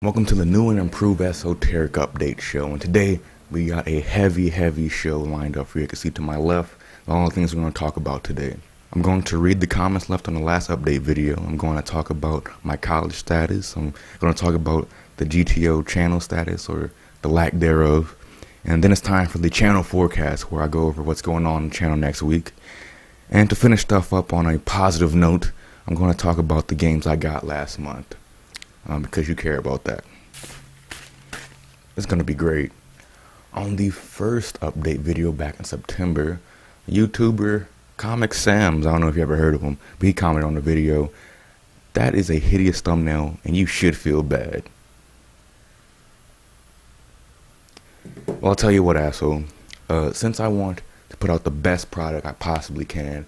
Welcome to the new and improved esoteric update show, and today we got a heavy show lined up for you. You can see to my left all the things we're going to talk about today. I'm going to read the comments left on the last update video. I'm going to talk about my college status. I'm going to talk about the GTO channel status, or the lack thereof. And then it's time for the channel forecast, where I go over what's going on in the channel next week. And to finish stuff up on a positive note, I'm going to talk about the games I got last month. Because you care about that. It's going to be great. On the first update video back in September, YouTuber Comic Sam's, I don't know if you ever heard of him, but he commented on the video, "That is a hideous thumbnail and you should feel bad." Well, I'll tell you what, asshole. Since I want to put out the best product I possibly can,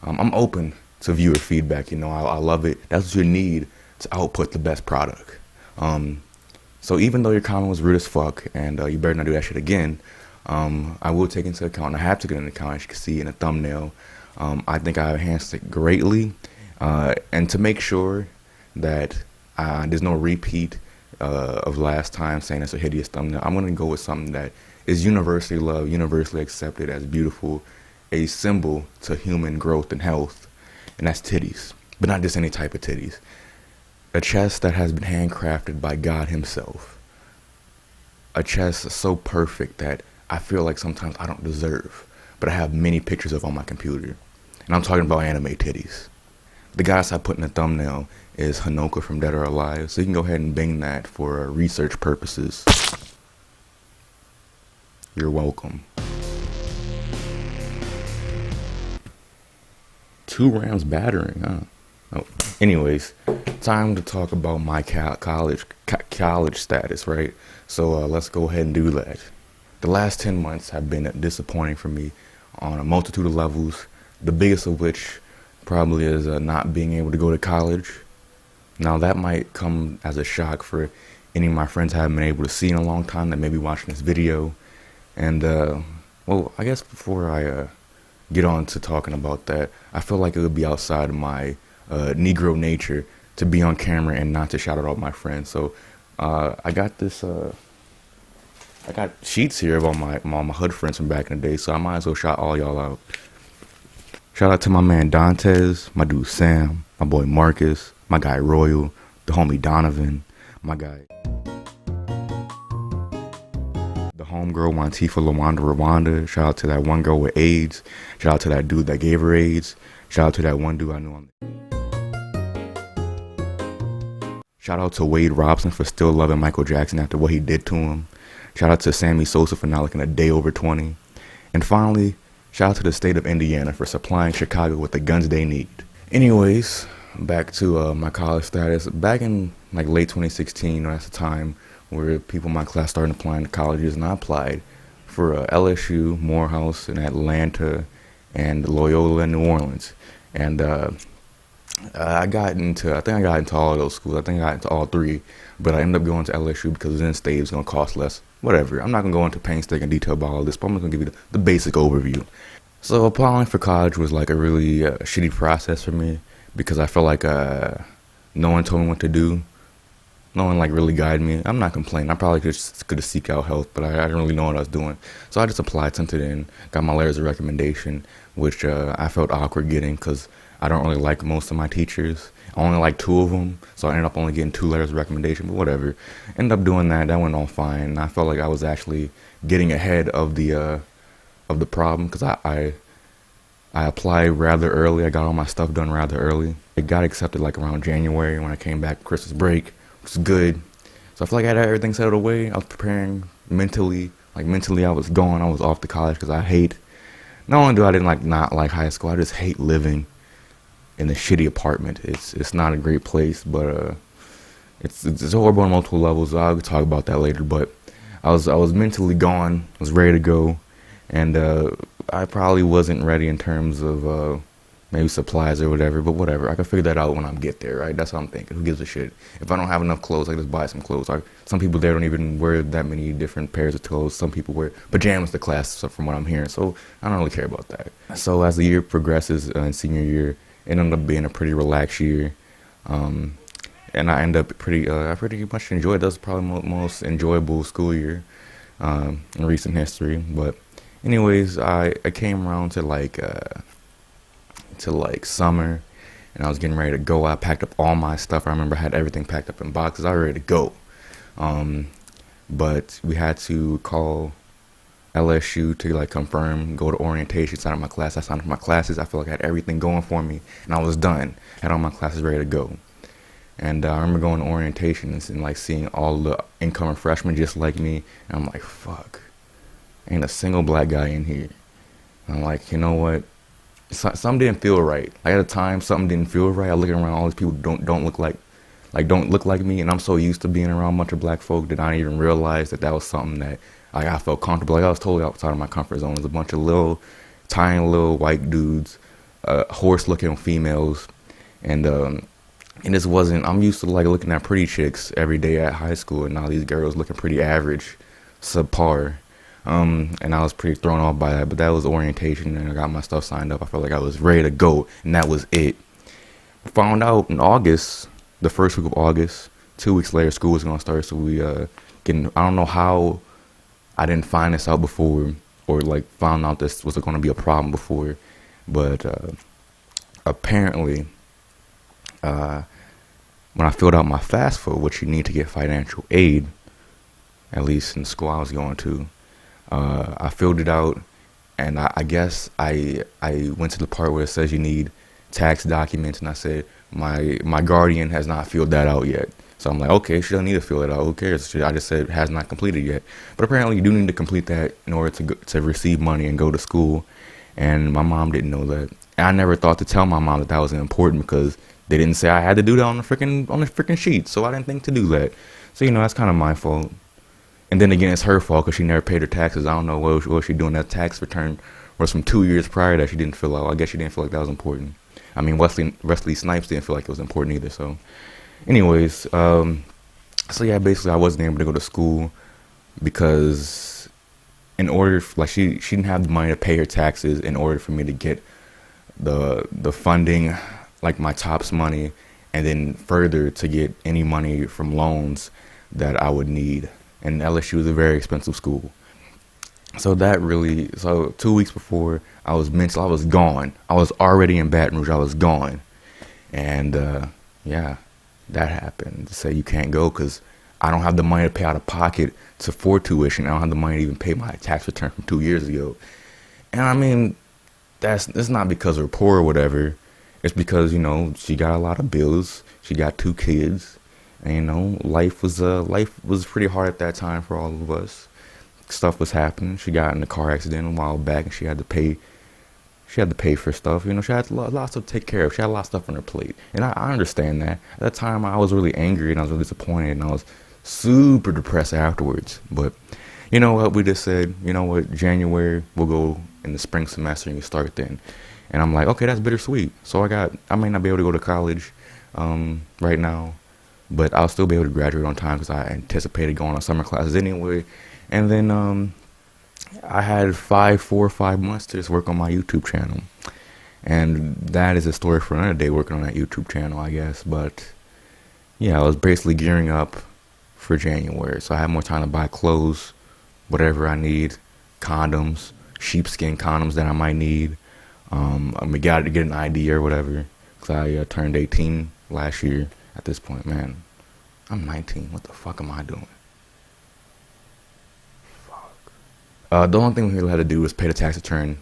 I'm open to viewer feedback. You know, I love it. That's what you need to output the best product. So even though your comment was rude as fuck, and you better not do that shit again, I will take into account, and I have taken into account, as you can see in the thumbnail, I think I enhanced it greatly, and to make sure that there's no repeat of last time saying it's a hideous thumbnail, I'm going to go with something that is universally loved, universally accepted as beautiful, a symbol to human growth and health, and that's titties. But not just any type of titties. A chest that has been handcrafted by God himself. A chest so perfect that I feel like sometimes I don't deserve, but I have many pictures of on my computer. And I'm talking about anime titties. The goddess I put in the thumbnail is Hanoka from Dead or Alive, so you can go ahead and bing that for research purposes. You're welcome. 2 rounds battering, huh? Oh. Anyways, time to talk about my college status, right? So let's go ahead and do that. The last 10 months have been disappointing for me on a multitude of levels, the biggest of which probably is not being able to go to college. Now that might come as a shock for any of my friends I haven't been able to see in a long time that may be watching this video. And well, I guess before I get on to talking about that, I feel like it would be outside of my Negro nature to be on camera and not to shout out all my friends. So I got this I got sheets here of all my hood friends from back in the day, so I might as well shout all y'all out. Shout out to my man Dantes, my dude Sam, my boy Marcus, my guy Royal, the homie Donovan, my guy the homegirl Wantifa Lawanda Rwanda. Shout out to that one girl with AIDS. Shout out to that dude that gave her AIDS. Shout out to that one dude I knew on. Shout out to Wade Robson for still loving Michael Jackson after what he did to him. Shout out to Sammy Sosa for not looking a day over 20. And finally, shout out to the state of Indiana for supplying Chicago with the guns they need. Anyways, back to my college status. Back in like late 2016, that's the time where people in my class started applying to colleges, and I applied for LSU, Morehouse in Atlanta, and Loyola in New Orleans. And I think I got into all of those schools. I think I got into all 3, but I ended up going to LSU because in state it's going to cost less. Whatever. I'm not going to go into painstaking detail about all this, but I'm just going to give you the basic overview. So applying for college was like a really shitty process for me because I felt like no one told me what to do. No one like really guided me. I'm not complaining. I probably could have seek out help, but I didn't really know what I was doing. So I just applied, sent it in, got my letters of recommendation, which I felt awkward getting because I don't really like most of my teachers. I only like 2 of them, so I ended up only getting 2 letters of recommendation, but whatever. Ended up doing that. That went all fine. And I felt like I was actually getting ahead of the problem because I applied rather early. I got all my stuff done rather early. It got accepted like around January when I came back from Christmas break, which was good. So I feel like I had everything settled away. I was preparing mentally. Like mentally I was going. I was off to college because I hate, not only do I didn't not like high school, I just hate living in a shitty apartment. It's not a great place, but it's horrible on multiple levels. I'll talk about that later. But I was mentally gone. I was ready to go, and I probably wasn't ready in terms of maybe supplies or whatever. But whatever, I can figure that out when I get there. Right? That's what I'm thinking. Who gives a shit? If I don't have enough clothes, I just buy some clothes. Some people there don't even wear that many different pairs of clothes. Some people wear pajamas to class, from what I'm hearing. So I don't really care about that. So as the year progresses in senior year, it ended up being a pretty relaxed year. and I end up I pretty much enjoyed it. That was probably most enjoyable school year in recent history. But anyways, I came around to like summer, and I was getting ready to go. I packed up all my stuff. I remember I had everything packed up in boxes. I was ready to go. Um, but we had to call LSU to like confirm, go to orientation, sign up my class. I signed up my classes. I felt like I had everything going for me, and I was done. Had all my classes ready to go. And I remember going to orientations and like seeing all the incoming freshmen just like me. And I'm like, fuck, ain't a single black guy in here. And I'm like, you know what? Something didn't feel right. Like at the time, something didn't feel right. I look around, all these people don't look like me, and I'm so used to being around a bunch of black folk that I didn't even realize that was something that like I felt comfortable. Like I was totally outside of my comfort zone. There's a bunch of tiny little white dudes, horse-looking females, and this wasn't. I'm used to like looking at pretty chicks every day at high school, and now these girls looking pretty average, subpar. And I was pretty thrown off by that, but that was orientation, and I got my stuff signed up. I felt like I was ready to go, and that was it. Found out in August, the first week of August, 2 weeks later, school was gonna start. So we getting. I don't know how I didn't find this out before, or like found out this was gonna be a problem before, but apparently, when I filled out my FAFSA, which you need to get financial aid, at least in the school I was going to. I filled it out, and I guess I went to the part where it says you need tax documents, and I said my guardian has not filled that out yet. So I'm like, okay, she doesn't need to fill it out. Who cares? I just said has not completed yet. But apparently you do need to complete that in order to receive money and go to school. And my mom didn't know that. And I never thought to tell my mom that was important because they didn't say I had to do that on the freaking sheet. So I didn't think to do that. So that's kind of my fault. And then again, it's her fault because she never paid her taxes. I don't know what was she doing. That tax return was from 2 years prior that she didn't fill out. I guess she didn't feel like that was important. I mean, Wesley Snipes didn't feel like it was important either. So, anyways, so yeah, basically, I wasn't able to go to school because in order, like, she didn't have the money to pay her taxes in order for me to get the funding, like my TOPS money, and then further to get any money from loans that I would need. And LSU is a very expensive school. So 2 weeks before I was gone. I was already in Baton Rouge. I was gone. And yeah, that happened. To say you can't go because I don't have the money to pay out of pocket for tuition. I don't have the money to even pay my tax return from 2 years ago. And I mean, that's not because we're poor or whatever. It's because, she got a lot of bills. She got 2 kids. And, life was pretty hard at that time for all of us. Stuff was happening. She got in a car accident a while back, and she had to pay for stuff. She had lots to take care of. She had a lot of stuff on her plate, and I understand that. At that time, I was really angry and I was really disappointed, and I was super depressed afterwards. But you know what? We just said, January we'll go in the spring semester and you start then. And I'm like, okay, that's bittersweet. So I may not be able to go to college right now, but I'll still be able to graduate on time because I anticipated going on summer classes anyway. And then I had 4 or 5 months to just work on my YouTube channel. And that is a story for another day, working on that YouTube channel, I guess. But yeah, I was basically gearing up for January. So I had more time to buy clothes, whatever I need, condoms, sheepskin condoms that I might need. I got to get an ID or whatever because I turned 18 last year. At this point, man, I'm 19. What the fuck am I doing? Fuck. The only thing we had to do was pay the tax return,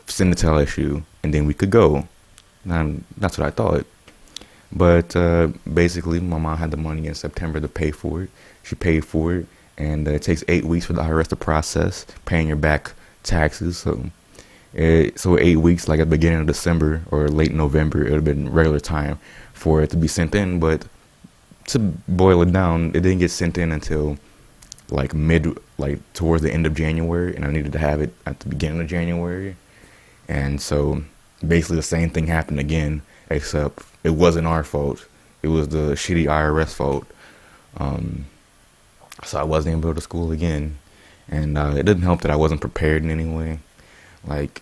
send it to LSU, and then we could go. And that's what I thought. But basically, my mom had the money in September to pay for it. She paid for it, and it takes 8 weeks for the IRS to process paying your back taxes. So 8 weeks, like at the beginning of December or late November, it would have been regular time for it to be sent in. But to boil it down, it didn't get sent in until towards the end of January, and I needed to have it at the beginning of January. And so basically the same thing happened again, except it wasn't our fault. It was the shitty IRS fault. So I wasn't able to go to school again. And it didn't help that I wasn't prepared in any way. Like,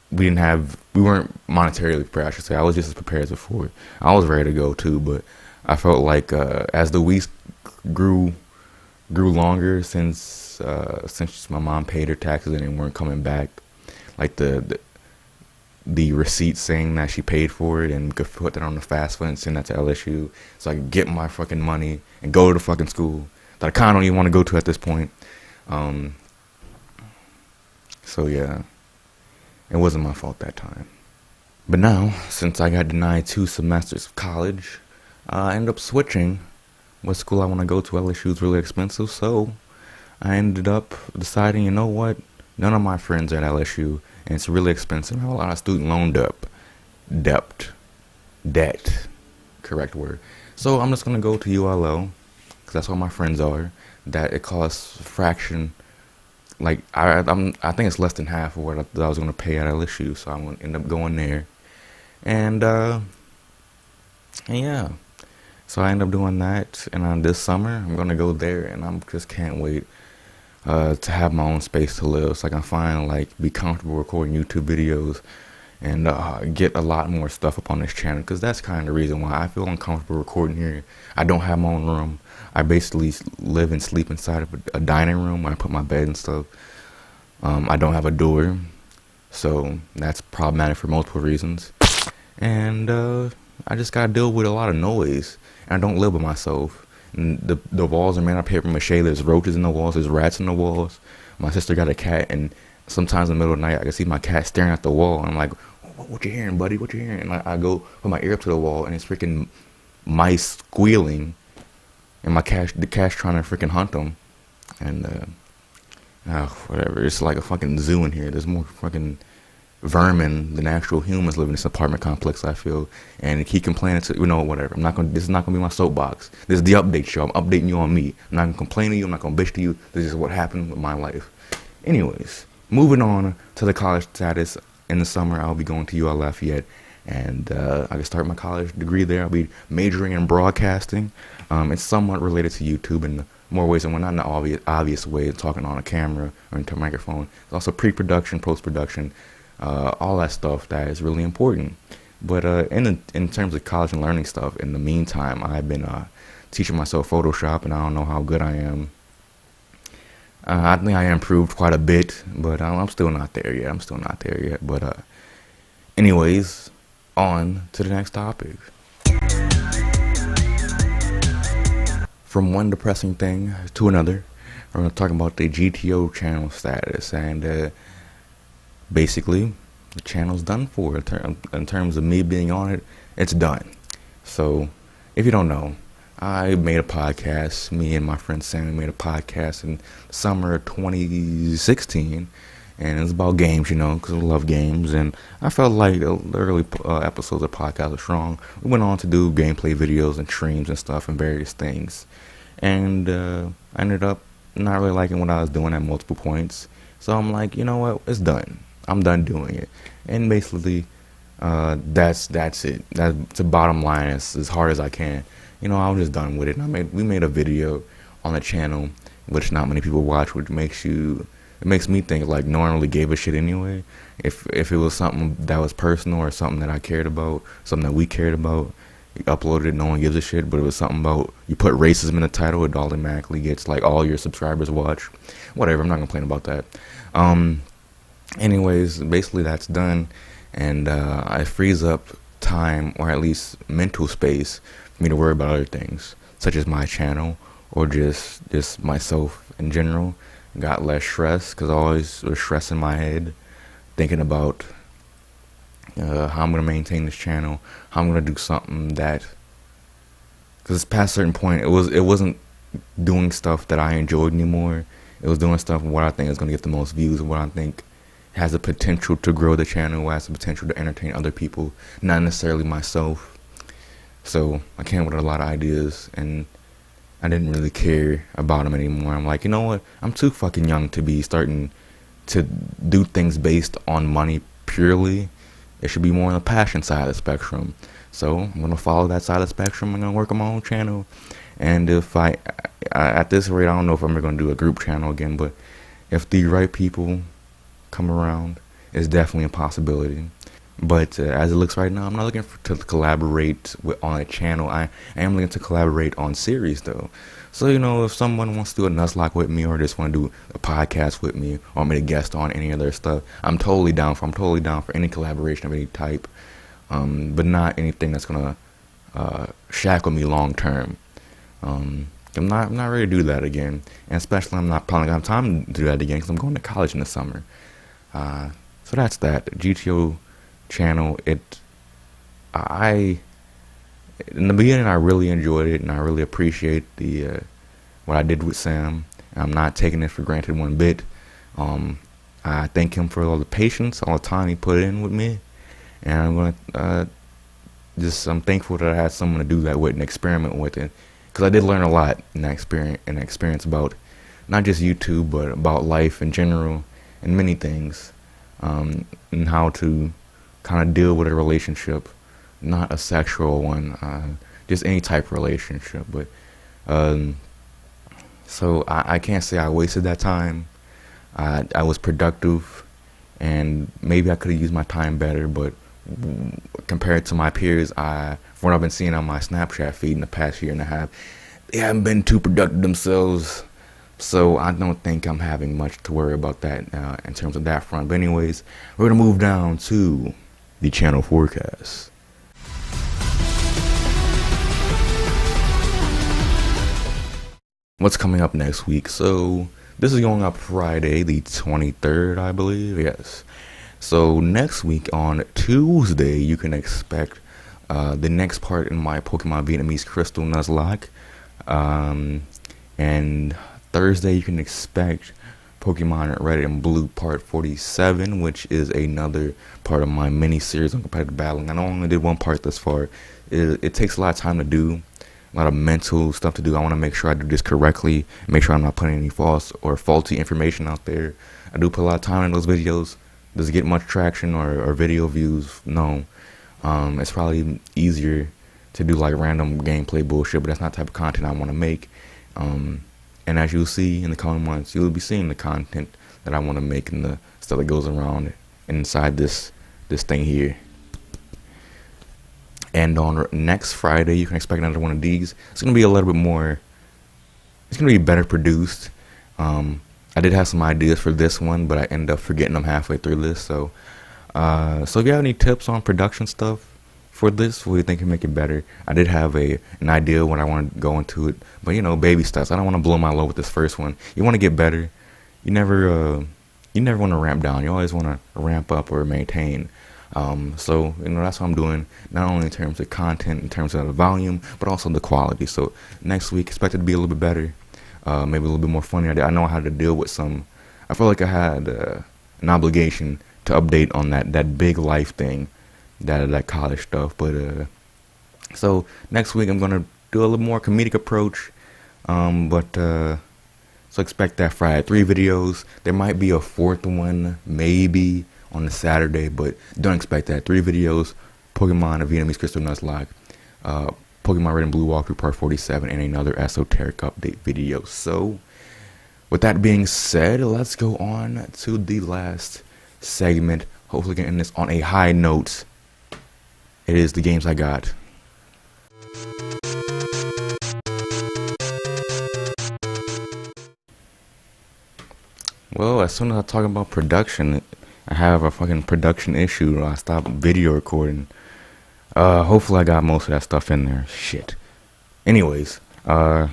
we weren't monetarily prepared, I should say. I was just as prepared as before. I was ready to go too, but I felt like as the weeks grew longer since my mom paid her taxes and they weren't coming back, like the receipt saying that she paid for it and could put that on the FAFSA and send that to LSU so I could get my fucking money and go to the fucking school that I kind of don't even want to go to at this point. So yeah, it wasn't my fault that time. But now, since I got denied 2 semesters of college, I ended up switching what school I want to go to. LSU is really expensive, so I ended up deciding, you know what? None of my friends are at LSU, and it's really expensive. I have a lot of student loan debt, correct word. So I'm just gonna go to ULO, because that's where my friends are. That it costs a fraction. Like I think it's less than half of what I was gonna pay at LSU, so I'm gonna end up going there. And yeah, so I end up doing that, and this summer I'm gonna go there, and I'm just can't wait to have my own space to live, so I can finally like be comfortable recording YouTube videos and get a lot more stuff up on this channel, because that's kind of the reason why I feel uncomfortable recording here. I don't have my own room. I basically live and sleep inside of a dining room where I put my bed and stuff. I don't have a door, so that's problematic for multiple reasons. And I just gotta deal with a lot of noise. And I don't live by myself. And the walls are made out of paper mache. There's roaches in the walls. There's rats in the walls. My sister got a cat, and sometimes in the middle of the night I can see my cat staring at the wall. And I'm like, "What you hearing, buddy? What you hearing?" And I go put my ear up to the wall, and it's freaking mice squealing, and the cat's trying to freaking hunt them. And whatever. It's like a fucking zoo in here. There's more fucking vermin than actual humans live in this apartment complex, I feel. And keep complaining to, whatever. This is not gonna be my soapbox. This is the update show. I'm updating you on me. I'm not gonna complain to you. I'm not gonna bitch to you. This is what happened with my life. Anyways, moving on to the college status. In the summer, I'll be going to UL Lafayette, and I can start my college degree there. I'll be majoring in broadcasting. It's somewhat related to YouTube in more ways than one, not in the obvious way of talking on a camera or into a microphone. It's also pre-production, post-production, all that stuff that is really important. But in terms of college and learning stuff, in the meantime, I've been teaching myself Photoshop, and I don't know how good I am. I think I improved quite a bit, but I'm still not there yet. But anyways, on to the next topic. From one depressing thing to another, we're going to talk about the GTO channel status, and basically, the channel's done for. In terms of me being on it, it's done. So, if you don't know, I made a podcast. Me and my friend Sammy made a podcast in summer of 2016, and it's about games, because I love games, and I felt like the early episodes of the podcast were strong. We went on to do gameplay videos and streams and stuff and various things, and I ended up not really liking what I was doing at multiple points, so I'm like, you know what, it's done. I'm done doing it. And basically, that's it. That's the bottom line. As hard as I can. I was just done with it. We made a video on the channel, which not many people watch, which makes me think like no one really gave a shit anyway. If it was something that was personal or something that I cared about, something that we cared about, you uploaded it, no one gives a shit. But it was something about, you put racism in the title, it automatically gets like all your subscribers watch. Whatever, I'm not gonna complain about that. Anyways, basically that's done, and it frees up time, or at least mental space, for me to worry about other things, such as my channel, or just myself in general. Got less stress, because I always was stressing my head, thinking about how I'm going to maintain this channel, how I'm going to do something that, because past a certain point, it wasn't doing stuff that I enjoyed anymore. It was doing stuff what I think is going to get the most views, what I think has the potential to grow the channel, has the potential to entertain other people, not necessarily myself. So I came with a lot of ideas, and I didn't really care about them anymore. I'm like, you know what? I'm too fucking young to be starting to do things based on money purely. It should be more on the passion side of the spectrum. So I'm going to follow that side of the spectrum. I'm going to work on my own channel. And if at this rate, I don't know if I'm ever going to do a group channel again, but if the right people come around, it's definitely a possibility. But as it looks right now, I'm not looking to collaborate on a channel. I am looking to collaborate on series though. So if someone wants to do a Nuzlocke with me, or just want to do a podcast with me, or want me to guest on any of their stuff, I'm totally down for. I'm totally down for any collaboration of any type, but not anything that's gonna shackle me long term. I'm not ready to do that again, and especially I'm not probably gonna have time to do that again because I'm going to college in the summer. So that's that GTO channel. I in the beginning I really enjoyed it, and I really appreciate the what I did with Sam. I'm not taking it for granted one bit. I thank him for all the patience, all the time he put in with me, and I'm thankful that I had someone to do that with and experiment with it, because I did learn a lot in that experience about not just YouTube but about life in general and many things, and how to kind of deal with a relationship, not a sexual one, just any type of relationship. But so I can't say I wasted that time. I was productive, and maybe I could have used my time better, but compared to my peers, from what I've been seeing on my Snapchat feed in the past year and a half, they haven't been too productive themselves. So I don't think I'm having much to worry about that in terms of that front. But anyways, we're going to move down to the channel forecast. What's coming up next week? So this is going up Friday the 23rd, I believe. Yes. So next week on Tuesday, you can expect the next part in my Pokemon Vietnamese Crystal Nuzlocke. And Thursday, you can expect Pokemon Red and Blue Part 47, which is another part of my mini-series on competitive battling. I only did one part thus far. It takes a lot of time to do, a lot of mental stuff to do. I want to make sure I do this correctly, make sure I'm not putting any false or faulty information out there. I do put a lot of time in those videos. Does it get much traction or video views? No. It's probably easier to do like random gameplay bullshit, but that's not the type of content I want to make. And as you'll see in the coming months, you'll be seeing the content that I want to make and the stuff that goes around inside this thing here. And on next Friday, you can expect another one of these. It's going to be a little bit more, it's going to be better produced. I did have some ideas for this one, but I ended up forgetting them halfway through this. So if you have any tips on production stuff for this, what do you think can make it better? I did have an idea when I want to go into it, but baby steps. I don't want to blow my load with this first one. You want to get better. You never want to ramp down. You always want to ramp up or maintain. So that's what I'm doing, not only in terms of content, in terms of the volume, but also the quality. So next week, expect it to be a little bit better, maybe a little bit more funny. I know how to deal with some. I feel like I had an obligation to update on that big life thing, that college stuff. But so next week I'm gonna do a little more comedic approach. So expect that Friday 3 videos. There might be a 4th one, maybe on the Saturday, but don't expect that. 3 videos: Pokemon, a Vietnamese Crystal Nuzlocke, Pokemon Red and Blue walkthrough Part 47, and another esoteric update video. So with that being said, let's go on to the last segment. Hopefully we can end this on a high note. It is the games I got. Well, as soon as I talk about production, I have a fucking production issue. I stopped video recording. Hopefully I got most of that stuff in there. Shit. Anyways, the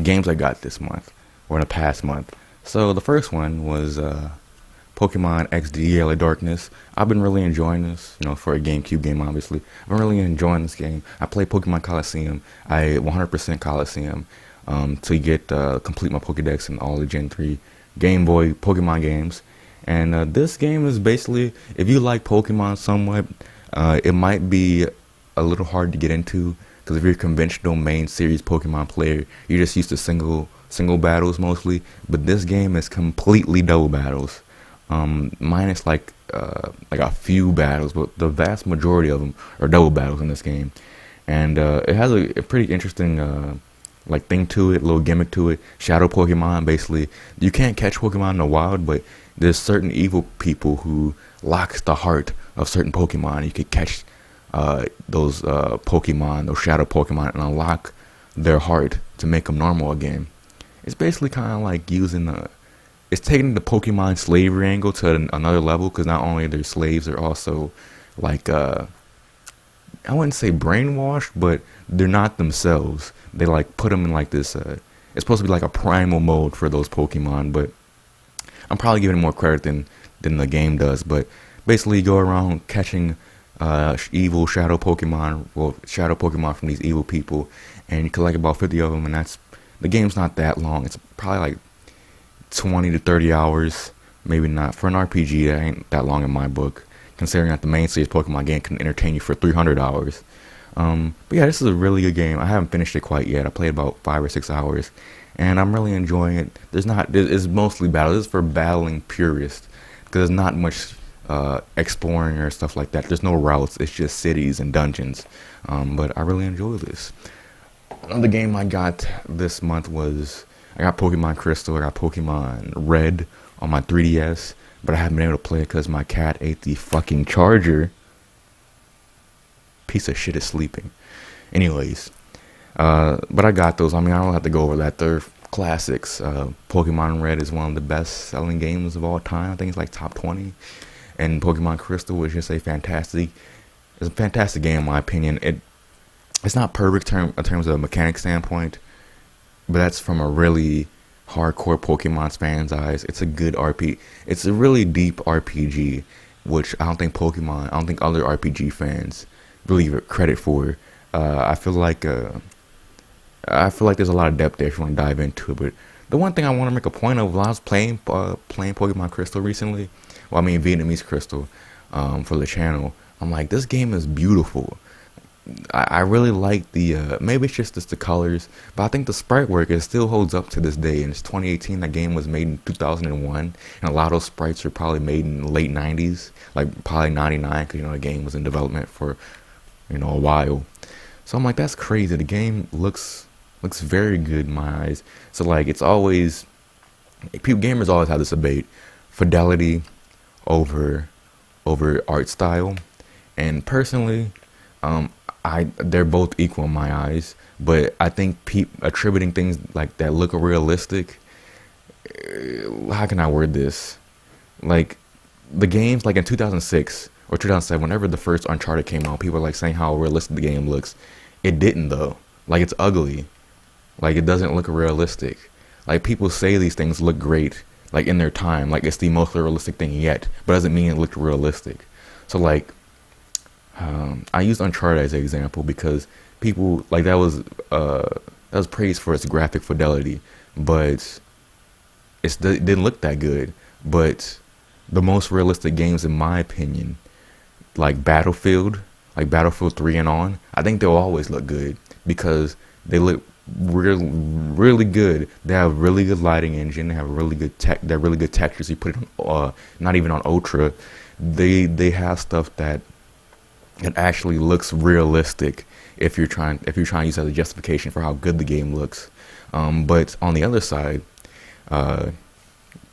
games I got this month, or in the past month. So the first one was Pokemon XD Yellow Darkness. I've been really enjoying this, for a GameCube game, obviously. I've been really enjoying this game. I play Pokemon Coliseum. I 100% Coliseum to get complete my Pokedex and all the Gen 3 Game Boy Pokemon games. And this game is basically, if you like Pokemon somewhat, it might be a little hard to get into, because if you're a conventional main series Pokemon player, you're just used to single battles mostly. But this game is completely double battles, minus like a few battles, but the vast majority of them are double battles in this game. And it has a pretty interesting thing to it, little gimmick to it. Shadow Pokemon, basically. You can't catch Pokemon in the wild, but there's certain evil people who locks the heart of certain Pokemon. You could catch those Pokemon, those shadow Pokemon, and unlock their heart to make them normal again. It's basically kind of like it's taking the Pokemon slavery angle to another level, because not only they're slaves, they're also like I wouldn't say brainwashed, but they're not themselves. They like put them in like this. It's supposed to be like a primal mode for those Pokemon, but I'm probably giving more credit than the game does. But basically, you go around catching evil shadow Pokemon, shadow Pokemon from these evil people, and you collect about 50 of them. And the game's not that long. It's probably like 20 to 30 hours, maybe not. For an RPG, that ain't that long in my book, considering that the main series Pokemon game can entertain you for 300 hours. But yeah, this is a really good game. I haven't finished it quite yet. I played about 5 or 6 hours, and I'm really enjoying it. It's mostly battle. This is for battling purists, because there's not much exploring or stuff like that. There's no routes. It's just cities and dungeons. But I really enjoy this. Another game I got this month was, I got Pokemon Crystal. I got Pokemon Red on my 3DS, but I haven't been able to play it because my cat ate the fucking charger. Piece of shit is sleeping. Anyways, but I got those. I mean, I don't have to go over that. They're classics. Pokemon Red is one of the best-selling games of all time. I think it's like top 20. And Pokemon Crystal was just it's a fantastic game in my opinion. It's not perfect in terms of a mechanic standpoint, but that's from a really hardcore Pokemon fan's eyes. It's a good RPG. It's a really deep RPG, which I don't think other RPG fans really give it credit for. I feel like there's a lot of depth there if you want to dive into it. But the one thing I want to make a point of, when I was playing Pokemon Crystal recently, Vietnamese Crystal, for the channel, I'm like, this game is beautiful. I really like maybe it's just the colors, but I think the sprite work, it still holds up to this day. And it's 2018. That game was made in 2001, and a lot of those sprites are probably made in the late 90s, like probably 99, because the game was in development for a while. So I'm like, that's crazy. The game looks very good in my eyes. So like, gamers always have this debate: fidelity over art style. And personally, they're both equal in my eyes, but I think attributing things like that look realistic, how can I word this? Like, the games, like in 2006 or 2007, whenever the first Uncharted came out, people were like saying how realistic the game looks. It didn't though. Like, it's ugly. Like, it doesn't look realistic. Like, people say these things look great, like in their time, like it's the most realistic thing yet, but doesn't mean it looked realistic. So like, I used Uncharted as an example because people like that was praised for its graphic fidelity, but it didn't look that good. But the most realistic games, in my opinion, like Battlefield 3 and on, I think they'll always look good because they look really good. They have really good lighting engine. They have really good they're really good textures. You put it on, not even on ultra. They have stuff that it actually looks realistic if you're trying to use it as a justification for how good the game looks. But on the other side,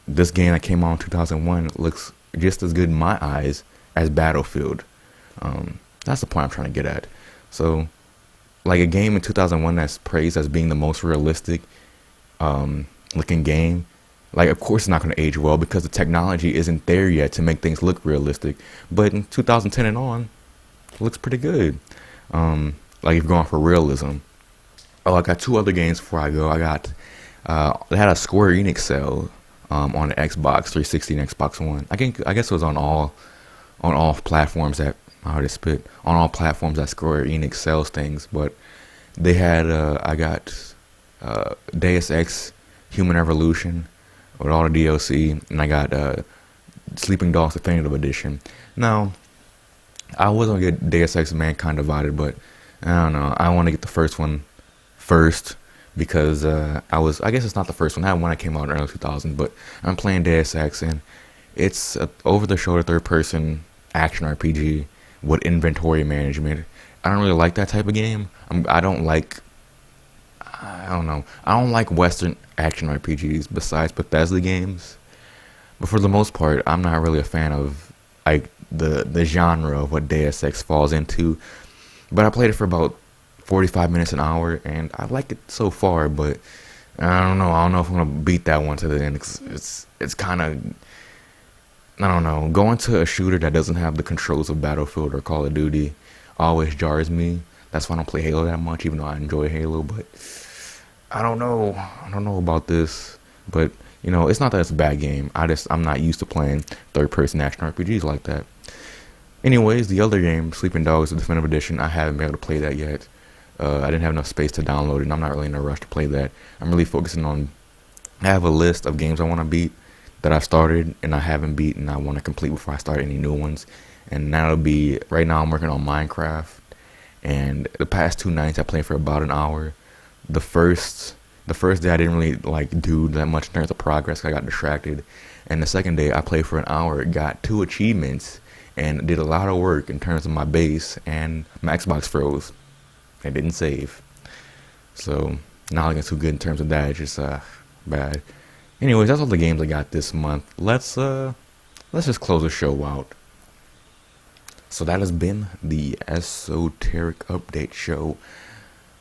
this game that came out in 2001 looks just as good in my eyes as Battlefield. That's the point I'm trying to get at. So, like, a game in 2001 that's praised as being the most realistic looking game, like, of course it's not going to age well because the technology isn't there yet to make things look realistic. But in 2010 and on, it looks pretty good. Like, if you're going for realism. Oh, I got two other games before I go. I got they had a Square Enix sale on the Xbox 360 and Xbox One. I guess it was on all platforms that on all platforms that Square Enix sells things. But they had I got Deus Ex Human Evolution with all the DLC, and I got Sleeping Dogs Definitive Edition. Now, I was gonna get Deus Ex Mankind Divided, but I don't know. I want to get the first one first because I guess it's not the first one. I had one that came out in early 2000, but I'm playing Deus Ex, and it's a over-the-shoulder third-person action RPG with inventory management. I don't really like that type of game. I don't like Western action RPGs besides Bethesda games. But for the most part, I'm not really a fan of like the genre of what Deus Ex falls into. But I played it for about 45 minutes, an hour, and I like it so far. But I don't know. I don't know if I'm gonna beat that one to the end. It's kind of, I don't know. Going to a shooter that doesn't have the controls of Battlefield or Call of Duty always jars me. That's why I don't play Halo that much, even though I enjoy Halo. But I don't know. I don't know about this. But you know, it's not that it's a bad game. I'm not used to playing third-person action RPGs like that. Anyways, the other game, Sleeping Dogs, the Definitive Edition, I haven't been able to play that yet. I didn't have enough space to download it, and I'm not really in a rush to play that. I'm really focusing on. I have a list of games I want to beat that I've started and I haven't beat, and I want to complete before I start any new ones. And that'll be right now. I'm working on Minecraft, and the past 2 nights I played for about an hour. The first day I didn't really do that much in terms of progress. I got distracted, and the second day I played for an hour, got 2 achievements, and did a lot of work in terms of my base, and my Xbox froze. It didn't save, so not looking too good in terms of that. It's just bad. Anyways, that's all the games I got this month. Let's just close the show out. So that has been the Esoteric Update Show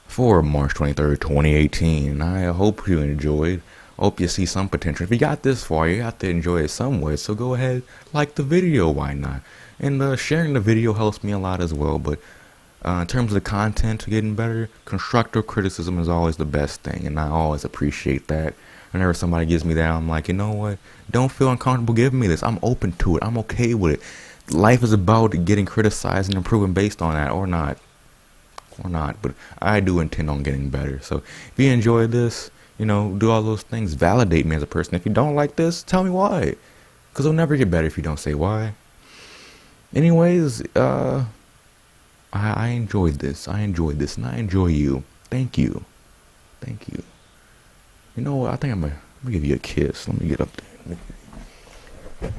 for March 23rd, 2018. I hope you enjoyed. Hope you see some potential. If you got this far, you have to enjoy it some way. So go ahead, like the video, why not? And sharing the video helps me a lot as well. But in terms of the content getting better, constructive criticism is always the best thing, and I always appreciate that. Whenever somebody gives me that, I'm like, you know what? Don't feel uncomfortable giving me this. I'm open to it. I'm okay with it. Life is about getting criticized and improving based on that, or not. But I do intend on getting better. So if you enjoy this, you know, do all those things. Validate me as a person. If you don't like this, tell me why. Because it'll never get better if you don't say why. Anyways, I enjoyed this. And I enjoy you. Thank you. You know what? I think I'm gonna give you a kiss. Let me get up there.